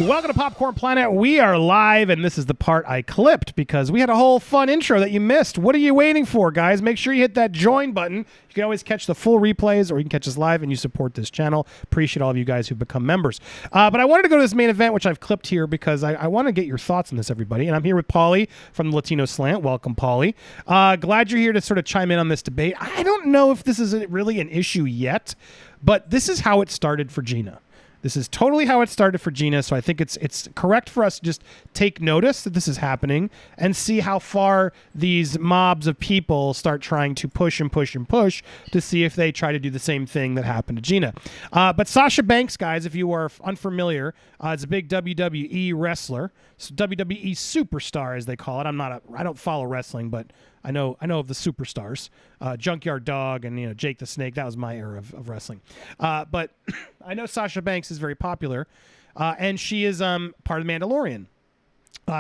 Welcome to Popcorn Planet. We are live, and this is the part I clipped because we had a whole fun intro that you missed. What are you waiting for, guys? Make sure you hit that join button. You can always catch the full replays, or you can catch us live, and you support this channel. Appreciate all of you guys who've become members. But I wanted to go to this main event, which I've clipped here because I want to get your thoughts on this, everybody. And I'm here with Paulie from the Latino Slant. Welcome, Paulie. Glad you're here to sort of chime in on this debate. I don't know if this is really an issue yet, but this is how it started for Gina. This is totally how it started for Gina, so I think it's correct for us to just take notice that this is happening and see how far these mobs of people start trying to push and push and push to see if they try to do the same thing that happened to Gina. But Sasha Banks, guys, if you are unfamiliar, is a big WWE wrestler, WWE superstar as they call it. I don't follow wrestling, but I know of the superstars, Junkyard Dog and Jake the Snake. That was my era of wrestling. But I know Sasha Banks is very popular, and she is part of the Mandalorian.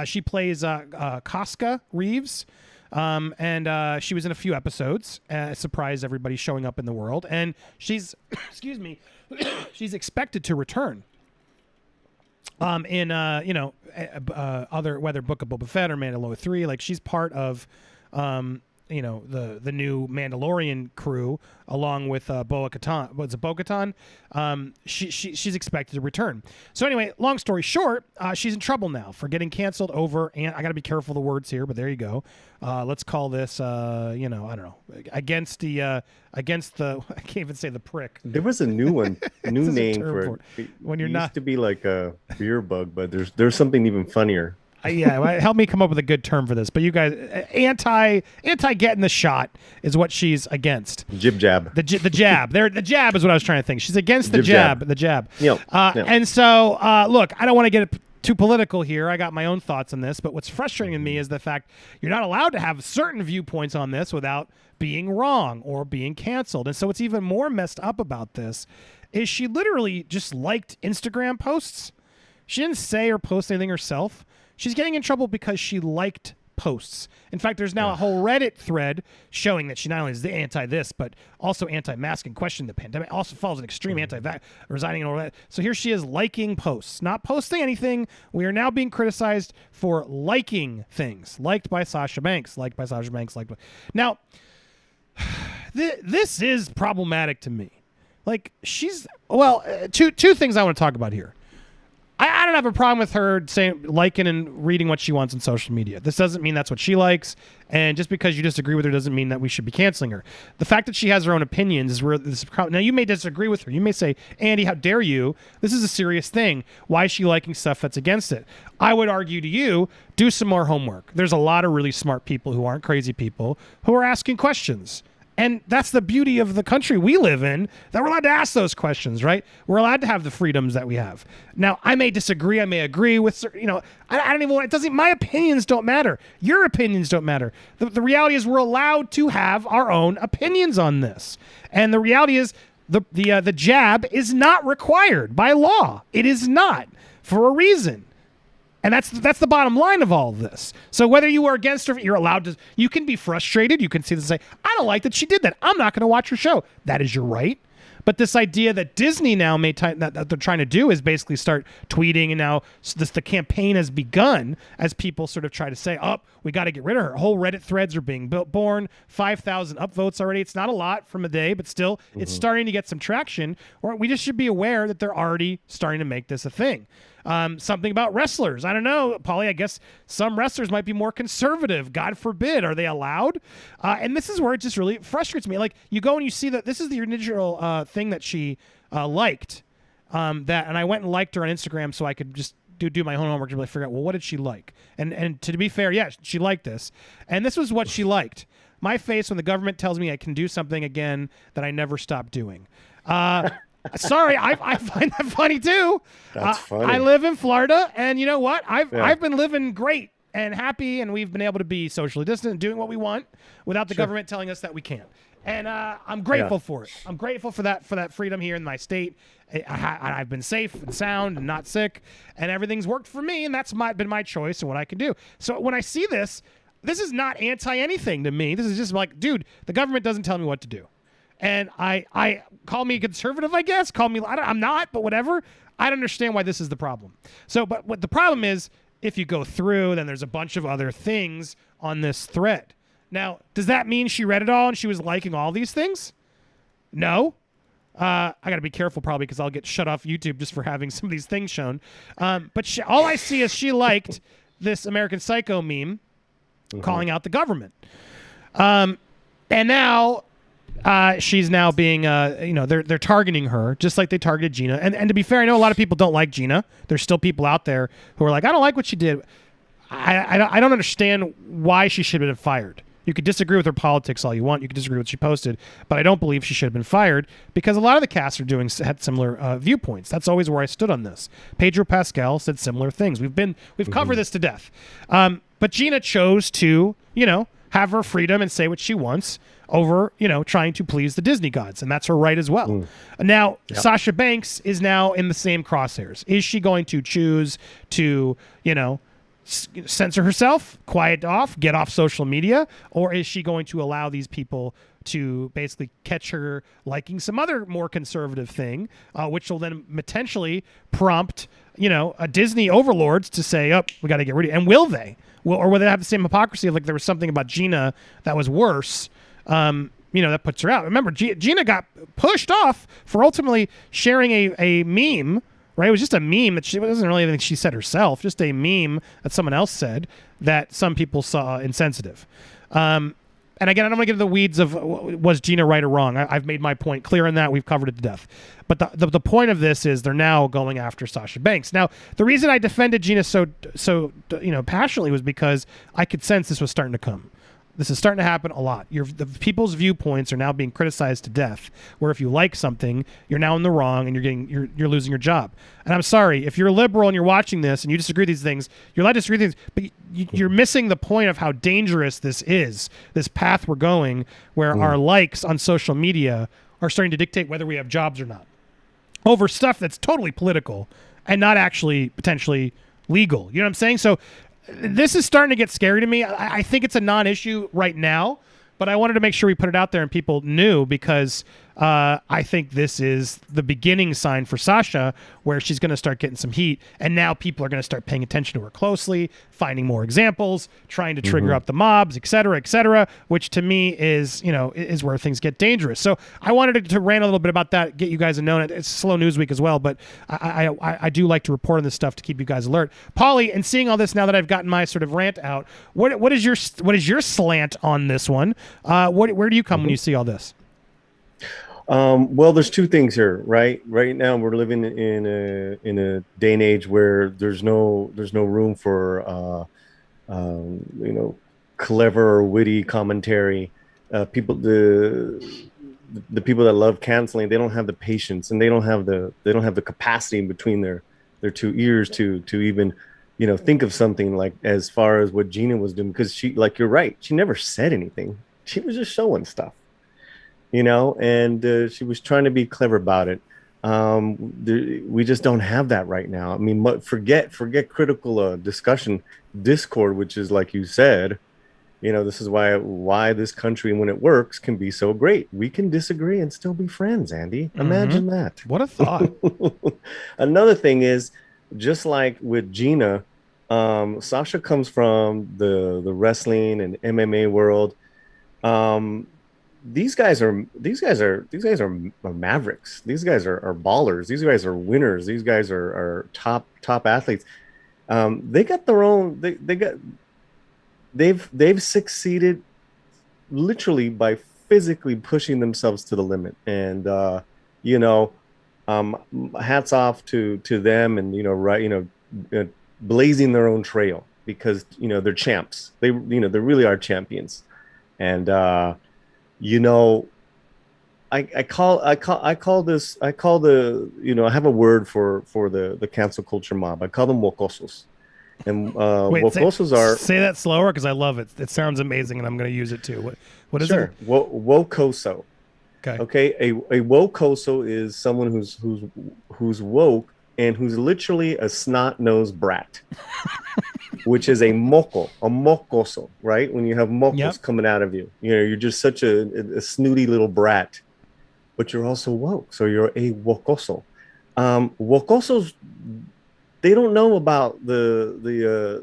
She plays Casca Reeves, and she was in a few episodes. Surprised everybody showing up in the world, and she's excuse me, she's expected to return. In other whether Book of Boba Fett or Mandalorian 3, like she's part of the new Mandalorian crew along with Bo-Katan. Was it Bo-Katan? She's expected to return. So anyway, long story short, she's in trouble now for getting canceled over, and I got to be careful of the words here, but there you go. Let's call this, I don't know, against the, I can't even say the prick. There was a new one, new name for it. When you're used to be like a beer bug, but there's something even funnier. Yeah, help me come up with a good term for this. But you guys, anti getting the shot is what she's against. Jib jab. The jab. The jab is what I was trying to think. She's against the jab. The jab. Yep. And so, look, I don't want to get too political here. I got my own thoughts on this. But what's frustrating to me is the fact you're not allowed to have certain viewpoints on this without being wrong or being canceled. And so what's even more messed up about this is she literally just liked Instagram posts. She didn't say or post anything herself. She's getting in trouble because she liked posts. In fact, there's now a whole Reddit thread showing that she not only is the anti-this, but also anti-mask and question the pandemic, also follows an extreme anti-vax, resigning and all that. So here she is liking posts, not posting anything. We are now being criticized for liking things. Liked by Sasha Banks. Now, this is problematic to me. Like, two things I want to talk about here. I don't have a problem with her saying, liking and reading what she wants on social media. This doesn't mean that's what she likes, and just because you disagree with her doesn't mean that we should be canceling her. The fact that she has her own opinions is where this. Now, you may disagree with her. You may say, Andy, how dare you? This is a serious thing. Why is she liking stuff that's against it? I would argue to you, do some more homework. There's a lot of really smart people who aren't crazy people who are asking questions. And that's the beauty of the country we live in, that we're allowed to ask those questions, right? We're allowed to have the freedoms that we have. Now, I may disagree. I may agree with, I don't even, my opinions don't matter. Your opinions don't matter. The reality is we're allowed to have our own opinions on this. And the reality is the jab is not required by law. It is not, for a reason. And that's the bottom line of all of this. So whether you are against her, you're allowed to. You can be frustrated. You can see this and say, "I don't like that she did that. I'm not going to watch her show." That is your right. But this idea that Disney now that they're trying to do is basically start tweeting, and now the campaign has begun as people sort of try to say, "Oh, we got to get rid of her." Whole Reddit threads are being born. 5,000 upvotes already. It's not a lot from a day, but still, it's starting to get some traction. Or we just should be aware that they're already starting to make this a thing. Something about wrestlers. I don't know, Paulie. I guess some wrestlers might be more conservative. God forbid. Are they allowed? And this is where it just really frustrates me. Like, you go and you see that this is the original thing that she liked. And I went and liked her on Instagram so I could just do my own homework to really figure out, well, what did she like? And to be fair, yeah, she liked this. And this was what she liked. My face when the government tells me I can do something again that I never stopped doing. Sorry, I find that funny too. That's funny. I live in Florida, and you know what? I've been living great and happy, and we've been able to be socially distant and doing what we want without the government telling us that we can't. And I'm grateful for it. I'm grateful for that freedom here in my state. I've been safe and sound and not sick, and everything's worked for me, and that's been my choice and what I can do. So when I see this is not anti anything to me. This is just like, dude, the government doesn't tell me what to do. And I call me conservative, I guess. Call me, I'm not, but whatever. I don't understand why this is the problem. So, but what the problem is, if you go through, then there's a bunch of other things on this thread. Now, does that mean she read it all and she was liking all these things? No. I got to be careful probably because I'll get shut off YouTube just for having some of these things shown. But all I see is she liked this American Psycho meme calling out the government. And now she's now being, they're targeting her just like they targeted Gina. And to be fair, I know a lot of people don't like Gina. There's still people out there who are like, I don't like what she did. I don't understand why she should have been fired. You could disagree with her politics all you want. You could disagree with what she posted, but I don't believe she should have been fired because a lot of the cast had similar viewpoints. That's always where I stood on this. Pedro Pascal said similar things. We've covered this to death. But Gina chose to, have her freedom and say what she wants over, trying to please the Disney gods, and that's her right as well. Now, Sasha Banks is now in the same crosshairs. Is she going to choose to, censor herself, quiet off, get off social media, or is she going to allow these people to basically catch her liking some other more conservative thing, which will then potentially prompt, a Disney overlords to say, "Oh, we got to get rid of it." And will they? Or will they have the same hypocrisy of like there was something about Gina that was worse? That puts her out. Remember, Gina got pushed off for ultimately sharing a meme. Right, it was just a meme that it wasn't really anything she said herself. Just a meme that someone else said that some people saw insensitive. And again, I don't want to get into the weeds of was Gina right or wrong. I've made my point clear in that. We've covered it to death. But the point of this is they're now going after Sasha Banks. Now, the reason I defended Gina so passionately was because I could sense this was starting to come. This is starting to happen a lot. The people's viewpoints are now being criticized to death. Where if you like something, you're now in the wrong and you're losing your job. And I'm sorry if you're a liberal and you're watching this and you disagree with these things. You're allowed to disagree with these, but you're missing the point of how dangerous this is. This path we're going, where our likes on social media are starting to dictate whether we have jobs or not, over stuff that's totally political and not actually potentially legal. You know what I'm saying? So this is starting to get scary to me. I think it's a non-issue right now, but I wanted to make sure we put it out there and people knew because I think this is the beginning sign for Sasha where she's going to start getting some heat, and now people are going to start paying attention to her closely, finding more examples, trying to trigger up the mobs, et cetera, which to me is where things get dangerous. So I wanted to rant a little bit about that, get you guys to know it. It's a slow news week as well, but I do like to report on this stuff to keep you guys alert. Paulie, and seeing all this now that I've gotten my sort of rant out, what is your slant on this one? Where do you come when you see all this? Well, there's two things here, right? Right now, we're living in a day and age where there's no room for clever or witty commentary. People, the people that love canceling, they don't have the patience and they don't have the capacity in between their two ears to even think of something like as far as what Gina was doing, because she, like, you're right, she never said anything. She was just showing stuff. And she was trying to be clever about it. We just don't have that right now. I mean, forget critical discussion, discord, which is, like you said, this is why this country, when it works, can be so great. We can disagree and still be friends, Andy. Imagine that. What a thought. Another thing is, just like with Gina, Sasha comes from the wrestling and MMA world. These guys are mavericks. These guys are ballers. These guys are winners. These guys are top athletes. They got their own. They've succeeded literally by physically pushing themselves to the limit. And hats off to them. And blazing their own trail because they're champs. They really are champions. And I have a word for the cancel culture mob. I call them wokosos. And wokosos say that slower because I love it. It sounds amazing and I'm going to use it too. What is it? Wokoso. Okay. A wokoso is someone who's woke and who's literally a snot-nosed brat. Which is a mocoso, right? When you have mocos coming out of you, you're just such a snooty little brat. but you're also woke. So you're a wokoso. Wokosos, they don't know about the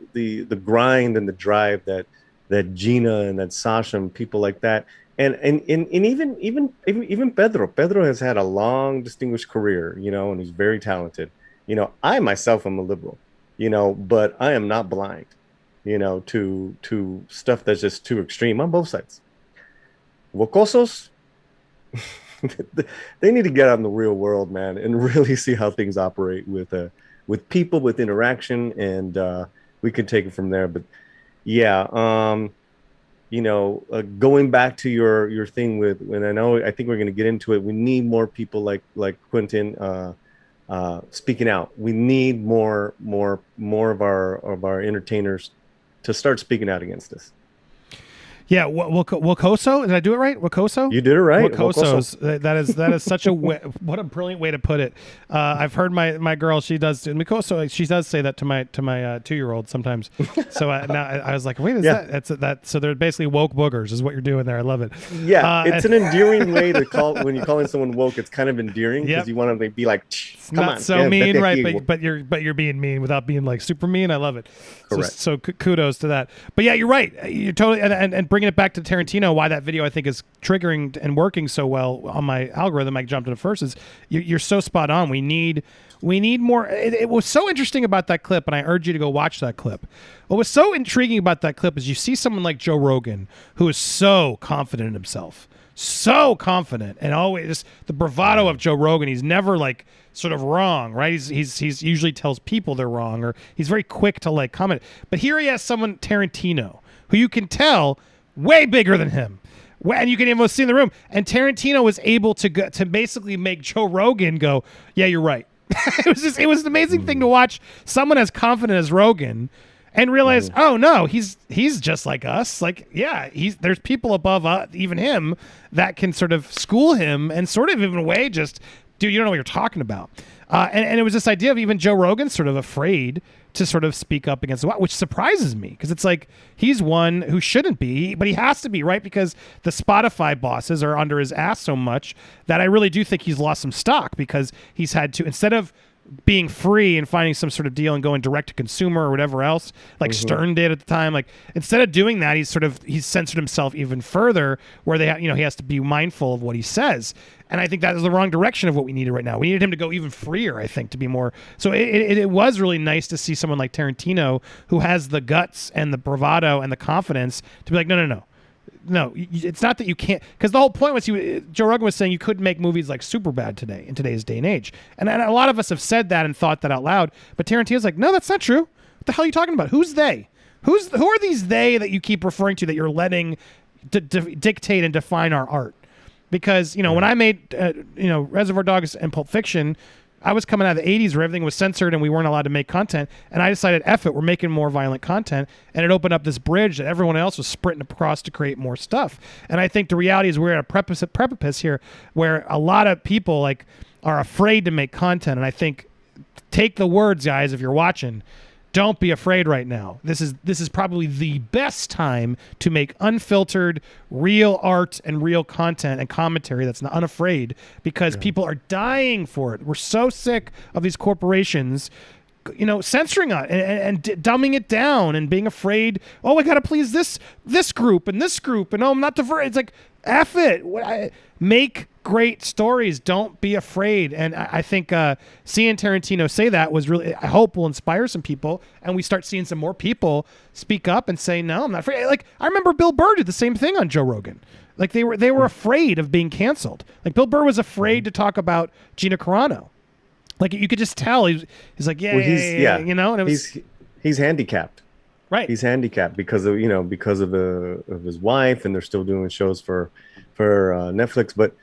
grind and the drive that Gina and that Sasha and people like that, and even Pedro has had a long distinguished career, and he's very talented. I myself am a liberal, but I am not blind, to stuff that's just too extreme on both sides. Wokosos, they need to get out in the real world, man, and really see how things operate with people, with interaction, and we could take it from there. But yeah, going back to your thing and I think we're going to get into it. We need more people like Quentin speaking out. We need more of our entertainers to start speaking out against this. Yeah, Wokoso. Did I do it right? Wokoso. You did it right. Wokosos. That is such a what a brilliant way to put it. I've heard my girl. She does Wokoso. She does say that to my 2-year-old sometimes. So now I was like, wait, is that? So they're basically woke boogers, is what you're doing there. I love it. Yeah, it's an endearing way to call when you're calling someone woke. It's kind of endearing because you want to be like, come not on, so mean, right? But you're being mean without being like super mean. I love it. Correct. So kudos to that. But yeah, you're right. You're totally and bringing it back to Tarantino, why that video I think is triggering and working so well on my algorithm. I jumped into first is you're so spot on. We need more. It was so interesting about that clip, and I urge you to go watch that clip. What was so intriguing about that clip is you see someone like Joe Rogan who is so confident in himself. So confident, and always the bravado of Joe Rogan. He's never like sort of wrong, right? He's usually tells people they're wrong, or he's very quick to like comment. But here he has someone, Tarantino, who you can tell way bigger than him, and you can even see in the room. And Tarantino was able to basically make Joe Rogan go, "Yeah, you're right." It was an amazing thing to watch someone as confident as Rogan. And realize, oh no, he's just like us. Like, yeah, there's people above even him that can sort of school him and sort of in a way just, dude, you don't know what you're talking about. And it was this idea of even Joe Rogan sort of afraid to sort of speak up against the which surprises me because it's like he's one who shouldn't be, but he has to be, right? Because the Spotify bosses are under his ass so much that I really do think he's lost some stock because he's had to, instead of being free and finding some sort of deal and going direct to consumer or whatever else, like Stern did at the time. Like instead of doing that, he's censored himself even further, where he has to be mindful of what he says. And I think that is the wrong direction of what we needed right now. We needed him to go even freer, I think, to be more. So it was really nice to see someone like Tarantino who has the guts and the bravado and the confidence to be like, no, it's not that you can't, because the whole point was Joe Rogan was saying you couldn't make movies like Superbad today in today's day and age, and a lot of us have said that and thought that out loud. But Tarantino's like, no, that's not true. What the hell are you talking about? Who's they? Who are these they that you keep referring to that you're letting dictate and define our art? Because when I made Reservoir Dogs and Pulp Fiction, I was coming out of the 80s where everything was censored and we weren't allowed to make content. And I decided, F it, we're making more violent content. And it opened up this bridge that everyone else was sprinting across to create more stuff. And I think the reality is we're at a precipice here where a lot of people are afraid to make content. And I think, take the words, guys, if you're watching, don't be afraid right now. This is probably the best time to make unfiltered, real art and real content and commentary that's not unafraid, because people are dying for it. We're so sick of these corporations, censoring it and dumbing it down and being afraid. Oh, I got to please this group and this group, and I'm not diverse. It's like, F it. Make great stories. Don't be afraid. And I think seeing Tarantino say that was really, I hope, will inspire some people, and we start seeing some more people speak up and say, no, I'm not afraid. Like, I remember Bill Burr did the same thing on Joe Rogan. Like, they were afraid of being canceled. Like, Bill Burr was afraid to talk about Gina Carano. Like, you could just tell he's like, and it was, he's handicapped. Right. He's handicapped because of of his wife, and they're still doing shows for Netflix. But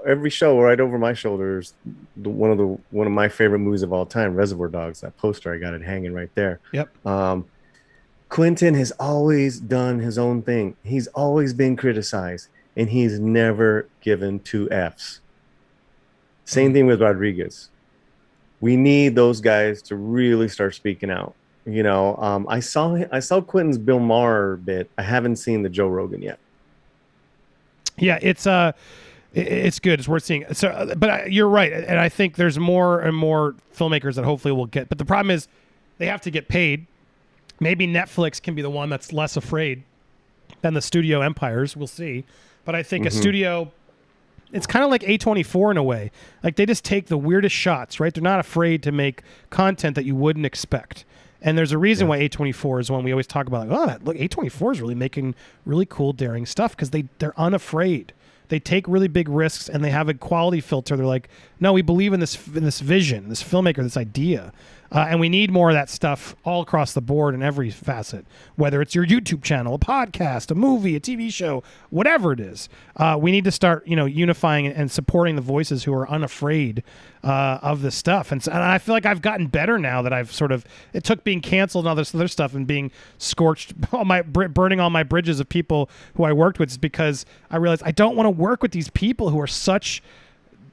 every show right over my shoulders, one of my favorite movies of all time, Reservoir Dogs. That poster, I got it hanging right there. Yep. Quentin has always done his own thing. He's always been criticized, and he's never given 2 Fs. Same thing with Rodriguez. We need those guys to really start speaking out. I saw Quentin's Bill Maher bit. I haven't seen the Joe Rogan yet. Yeah, it's It's good. It's worth seeing. So, but you're right, and I think there's more and more filmmakers that hopefully will get. But the problem is, they have to get paid. Maybe Netflix can be the one that's less afraid than the studio empires. We'll see. But I think a studio, it's kind of like A24 in a way. Like they just take the weirdest shots, right? They're not afraid to make content that you wouldn't expect. And there's a reason why A24 is one we always talk about. Like, look, A24 is really making really cool, daring stuff because they're unafraid. They take really big risks and they have a quality filter. They're like, no, we believe in this vision, this filmmaker, this idea. And we need more of that stuff all across the board in every facet, whether it's your YouTube channel, a podcast, a movie, a TV show, whatever it is. We need to start, unifying and supporting the voices who are unafraid of this stuff. And I feel like I've gotten better now that I've it took being canceled and all this other stuff and being scorched, burning all my bridges of people who I worked with, is because I realized I don't want to work with these people who are such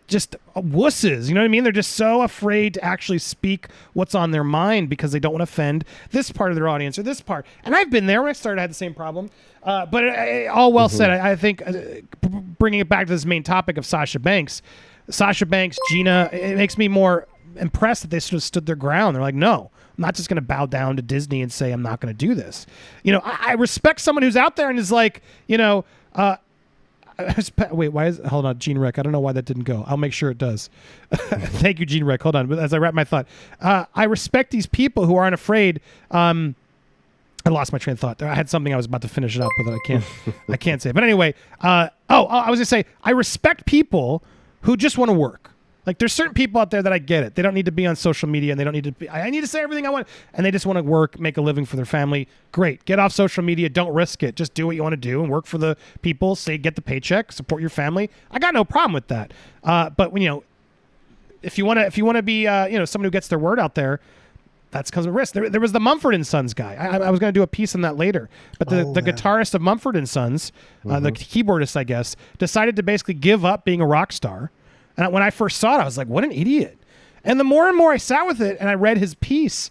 just wusses, you know what I mean? They're just so afraid to actually speak what's on their mind because they don't want to offend this part of their audience or this part. And I've been there when I started. I had the same problem. But all well said. I think bringing it back to this main topic of Sasha Banks, Gina, it makes me more impressed that they sort of stood their ground. They're like, no, I'm not just going to bow down to Disney and say I'm not going to do this. I respect someone who's out there and is like, wait, why is hold on, Gene Rec? I don't know why that didn't go. I'll make sure it does. Thank you, Gene Rec. Hold on, as I wrap my thought. I respect these people who aren't afraid. I lost my train of thought. I had something I was about to finish it up with that I can't say. But anyway, I was gonna say I respect people who just want to work. Like there's certain people out there that I get it. They don't need to be on social media and they don't need to be, I need to say everything I want, and they just want to work, make a living for their family. Great. Get off social media. Don't risk it. Just do what you want to do and work for the people. Get the paycheck, support your family. I got no problem with that. But when, if you want to be, someone who gets their word out there, that's because of risk. There was the Mumford & Sons guy. I was going to do a piece on that later. But the guitarist of Mumford & Sons, the keyboardist, I guess, decided to basically give up being a rock star. And when I first saw it, I was like, what an idiot. And the more and more I sat with it and I read his piece,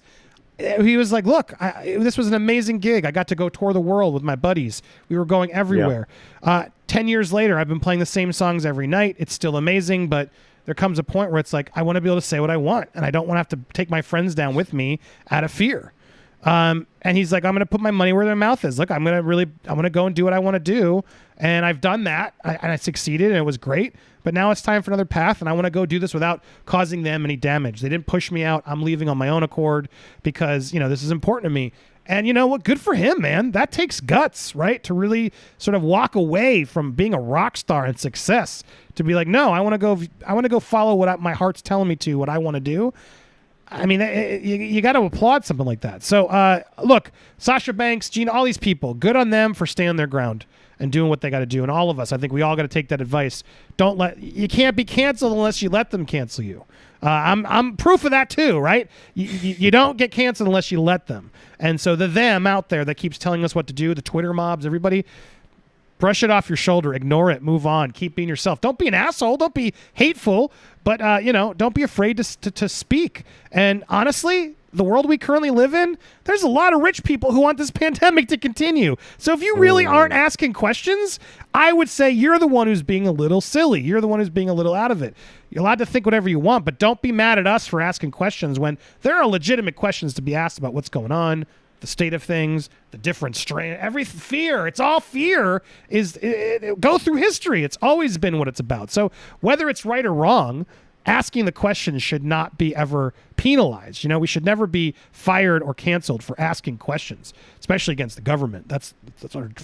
he was like, look, this was an amazing gig. I got to go tour the world with my buddies. We were going everywhere. 10 years later, I've been playing the same songs every night. It's still amazing, but there comes a point where it's like, I want to be able to say what I want, and I don't want to have to take my friends down with me out of fear. And he's like, I'm going to put my money where their mouth is. Look, I'm going to go and do what I want to do. And I've done that. And I succeeded and it was great. But now it's time for another path. And I want to go do this without causing them any damage. They didn't push me out. I'm leaving on my own accord because, this is important to me. And you know what? Good for him, man. That takes guts, right? To really sort of walk away from being a rock star and success to be like, no, I want to go follow what my heart's telling me to, what I want to do. I mean, you got to applaud something like that. So, look, Sasha Banks, Gina, all these people, good on them for staying their ground and doing what they got to do. And all of us, I think we all got to take that advice. You can't be canceled unless you let them cancel you. I'm proof of that too, right? You don't get canceled unless you let them. And so the them out there that keeps telling us what to do, the Twitter mobs, everybody, brush it off your shoulder, ignore it, move on, keep being yourself. Don't be an asshole, don't be hateful, but don't be afraid to speak. And honestly, the world we currently live in, there's a lot of rich people who want this pandemic to continue. So if you really aren't asking questions, I would say you're the one who's being a little silly. You're the one who's being a little out of it. You're allowed to think whatever you want, but don't be mad at us for asking questions when there are legitimate questions to be asked about what's going on, the state of things, the different strain, every fear. It's all fear. Go through history. It's always been what it's about. So whether it's right or wrong, asking the question should not be ever penalized. We should never be fired or canceled for asking questions, especially against the government. That's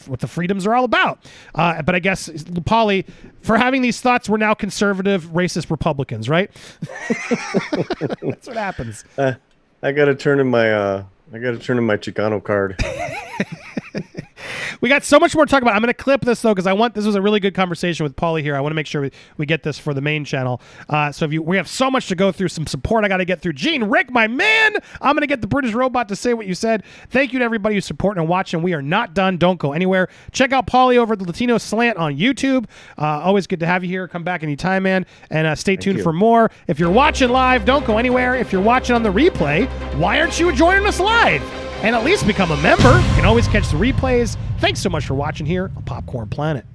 what the freedoms are all about. But I guess, Pauly, for having these thoughts, we're now conservative, racist Republicans, right? That's what happens. I got to turn in my Chicano card. We got so much more to talk about. I'm going to clip this, though, because this was a really good conversation with Pauly here. I want to make sure we get this for the main channel. So we have so much to go through, some support I got to get through. Gene, Rick, my man, I'm going to get the British robot to say what you said. Thank you to everybody who's supporting and watching. We are not done. Don't go anywhere. Check out Pauly over at the Latino Slant on YouTube. Always good to have you here. Come back anytime, man. And stay tuned for more. If you're watching live, don't go anywhere. If you're watching on the replay, why aren't you joining us live? And at least become a member. You can always catch the replays. Thanks so much for watching here on Popcorn Planet.